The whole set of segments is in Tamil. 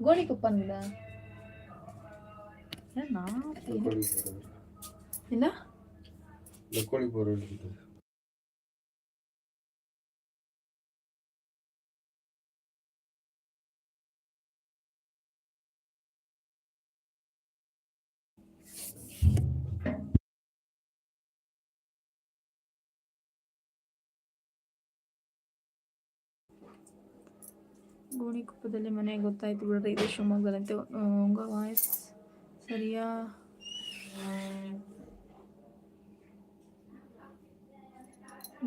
ಗೋಣಿಕೊಪ್ಪ ಅಂದ என்ன கோழி போற வேண்டியது. ಗೋಣಿಕೊಪ್ಪದಲ್ಲಿ ಮನೆ ಗೊತ್ತಾಯ್ತು ಬಿಡ್ರಿ, ಇದು ಶಿವಮೊಗ್ಗದಂತೆ. ಉಂಗ ವಾಯ್ಸ್ ಸರಿಯಾ?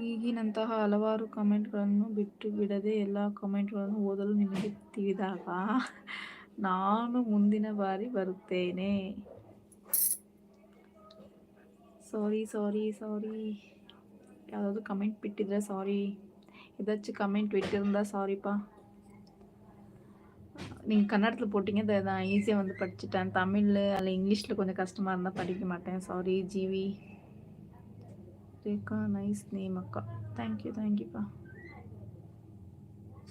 ಈಗಿನಂತಹ ಹಲವಾರು ಕಮೆಂಟ್ಗಳನ್ನು ಬಿಟ್ಟು ಬಿಡದೆ ಎಲ್ಲ ಕಮೆಂಟ್ಗಳನ್ನು ಓದಲು ನಿಮಗೆ ತಿಳಿದಾಗ ನಾನು ಮುಂದಿನ ಬಾರಿ ಬರುತ್ತೇನೆ. ಸಾರಿ ಸಾರಿ ಸಾರಿ, ಯಾವುದಾದ್ರು கமெண்ட் விட்டுடுற சாரி, ஏதாச்சும் கமெண்ட் விட்டுருந்தா சாரிப்பா. நீங்கள் கன்னடத்தில் போட்டிங்க, நான் ஈஸியாக வந்து படிச்சுட்டேன். தமிழில் அல்ல இங்கிலீஷில் கொஞ்சம் கஷ்டமாக இருந்தால் படிக்க மாட்டேன். சாரி ஜிவி. ரேகா நைஸ் நேம் அக்கா. தேங்க்யூ தேங்க்யூப்பா.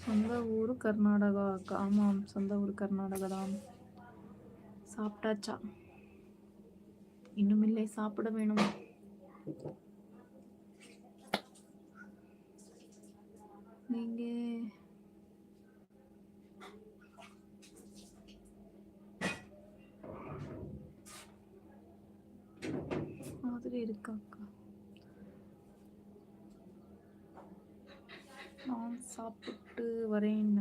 சொந்த ஊர் கர்நாடகா அக்கா? ஆமாம், சொந்த ஊர் கர்நாடகா தான். சாப்பிட்டாச்சா? இன்னும் இல்லை, சாப்பிட வேணும். நீங்கள் மாதிரி இருக்கா அக்கா? நான் சாப்பிட்டு வரேன்.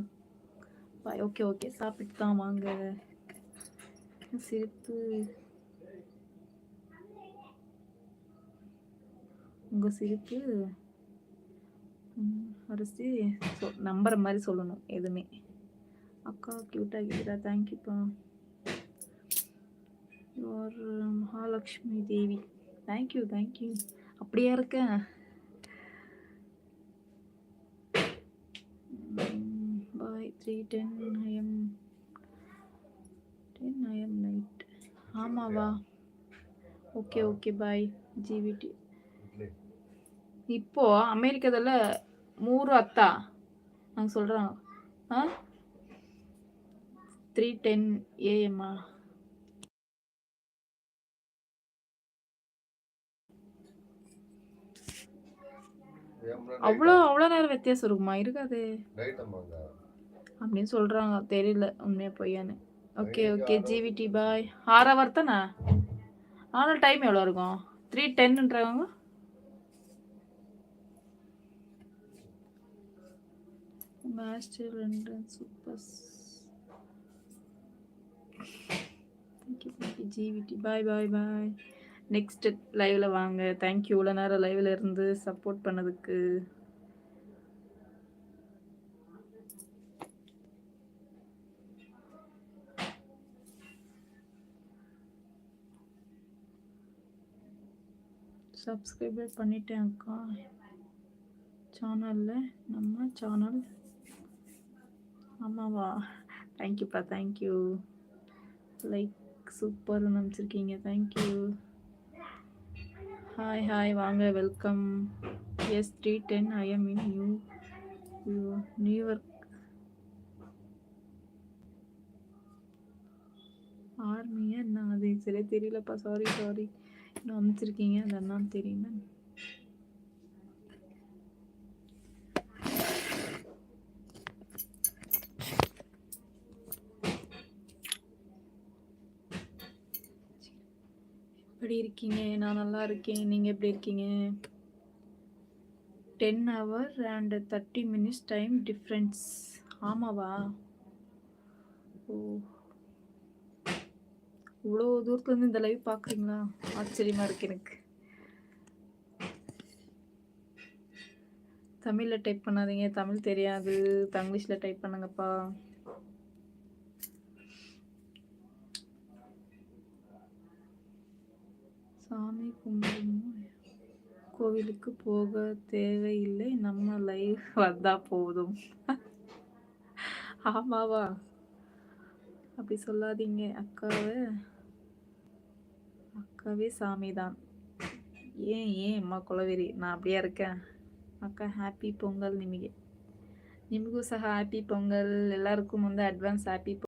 ஓகே ஓகே, சாப்பிட்டு தான் வாங்க. சிரிப்பு, உங்கள் சிரிப்பு அரிசி நம்புற மாதிரி சொல்லணும் எதுவுமே. அக்கா க்யூட்டாக இருக்கிறா, தேங்க்யூப்பா. Your Mahalakshmi Devi. Thank you thank you. அப்படியா இருக்கேன்? Bye 3:10 AM 10 AM night. ஆமாவா? ஓகே ஓகே பாய் ஜிவிடி. இப்போ அமெரிக்காவில் 3 அத்தா நாங்கள் சொல்கிறோம். 3:10 AM. அவ்வளோ நேரம் வித்தியாசம் இருக்குமா? இருக்காது அப்படின்னு சொல்கிறாங்க, தெரியல உண்மையா பொய்யான்னு. ஓகே ஓகே ஜிவிடி பாய். 6 hour தானே? ஆனால் டைம் எவ்வளோ இருக்கும்? 3:10ன்றாங்க. Master London super. தேங்க்யூ ஜிவிடி. Bye bye bye. நெக்ஸ்ட் லைவில் வாங்க. தேங்க்யூ இவ்வளோ நேரம் லைவில் இருந்து சப்போர்ட் பண்ணதுக்கு. சப்ஸ்கிரைபர் பண்ணிட்டேன் அக்கா சேனலில், நம்ம சேனல். ஆமாவா? தேங்க்யூப்பா தேங்க்யூ. லைக் சூப்பர் நினச்சிருக்கீங்க, தேங்க்யூ. ஹாய் ஹாய் வாங்க, welcome. Yes 3:10 AM in New York. ஆர்மியா என்ன? அது சரியா தெரியலப்பா, சாரி சாரி. இன்னும் அமைச்சிருக்கீங்க, அது என்னன்னு தெரியல. எப்படி இருக்கீங்க? நான் நல்லா இருக்கேன், நீங்கள் எப்படி இருக்கீங்க? 10 hour and 30 minutes time difference. ஆமாவா? ஓ, இவ்வளோ தூரத்துலேருந்து இந்த லைவ் பார்க்குறீங்களா? ஆச்சரியமாக இருக்கு எனக்கு. தமிழில் டைப் பண்ணாதீங்க, தமிழ் தெரியாது. தங்கிலீஷில் டைப் பண்ணுங்கப்பா. சாமி கும்பிடணும், கோவிலுக்கு போக தேவையில்லை, நம்ம லைவ் வந்தால் போதும். ஆமாவா? அப்படி சொல்லாதீங்க, அக்காவே சாமி தான். ஏன் அம்மா குலவெறி? நான் அப்படியா இருக்கேன்? அக்கா ஹாப்பி பொங்கல். ನಿಮಗೂ ಸಹ ಹ್ಯಾಪಿ ಪೊಂಗಲ್. ಎಲ್ಲರಿಗೂ ಮುಂದೆ ಅಡ್ವಾನ್ಸ್ ಹ್ಯಾಪಿ